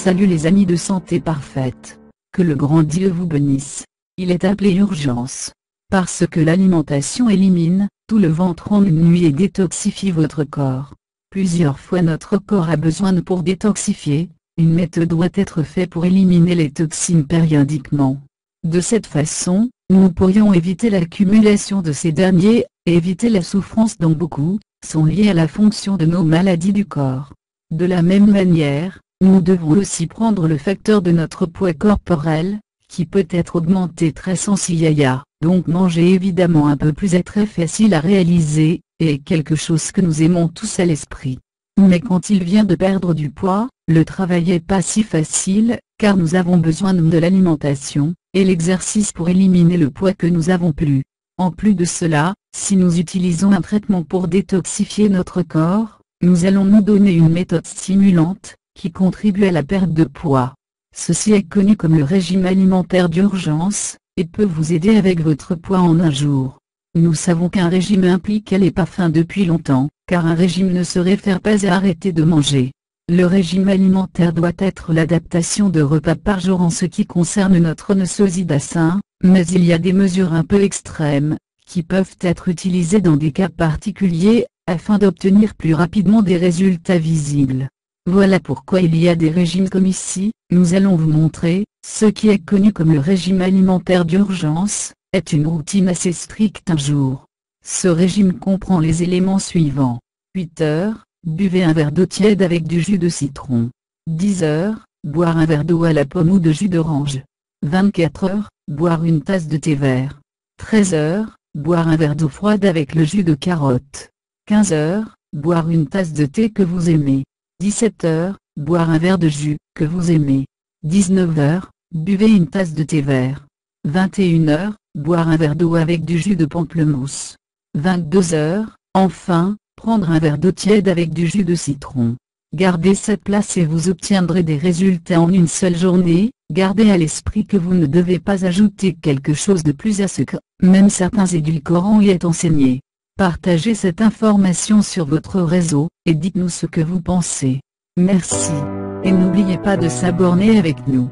Salut les amis de Santé Parfaite. Que le grand Dieu vous bénisse. Il est appelé urgence. Parce que l'alimentation élimine tout le ventre en une nuit et détoxifie votre corps. Plusieurs fois notre corps a besoin de pour détoxifier. Une méthode doit être faite pour éliminer les toxines périodiquement. De cette façon, nous pourrions éviter l'accumulation de ces derniers, et éviter la souffrance dont beaucoup sont liés à la fonction de nos maladies du corps. De la même manière, nous devons aussi prendre le facteur de notre poids corporel, qui peut être augmenté très sensible, donc manger évidemment un peu plus est très facile à réaliser, et quelque chose que nous aimons tous à l'esprit. Mais quand il vient de perdre du poids, le travail n'est pas si facile, car nous avons besoin de l'alimentation, et l'exercice pour éliminer le poids que nous avons plus. En plus de cela, si nous utilisons un traitement pour détoxifier notre corps, nous allons nous donner une méthode stimulante, qui contribue à la perte de poids. Ceci est connu comme le régime alimentaire d'urgence, et peut vous aider avec votre poids en un jour. Nous savons qu'un régime implique qu'elle n'est pas faim depuis longtemps, car un régime ne se réfère pas à arrêter de manger. Le régime alimentaire doit être l'adaptation de repas par jour en ce qui concerne notre nososida, mais il y a des mesures un peu extrêmes, qui peuvent être utilisées dans des cas particuliers, afin d'obtenir plus rapidement des résultats visibles. Voilà pourquoi il y a des régimes comme ici. Nous allons vous montrer. Ce qui est connu comme le régime alimentaire d'urgence, est une routine assez stricte un jour. Ce régime comprend les éléments suivants. 8 heures, buvez un verre d'eau tiède avec du jus de citron. 10 heures, boire un verre d'eau à la pomme ou de jus d'orange. 24 heures, boire une tasse de thé vert. 13 heures, boire un verre d'eau froide avec le jus de carotte. 15 heures, boire une tasse de thé que vous aimez. 17 heures, boire un verre de jus que vous aimez. 19 heures, buvez une tasse de thé vert. 21 heures, boire un verre d'eau avec du jus de pamplemousse. 22 heures, enfin, prendre un verre d'eau tiède avec du jus de citron. Gardez cette place et vous obtiendrez des résultats en une seule journée. Gardez à l'esprit que vous ne devez pas ajouter quelque chose de plus à ce que, même certains édulcorants y est enseigné. Partagez cette information sur votre réseau, et dites-nous ce que vous pensez. Merci. Et n'oubliez pas de s'abonner avec nous.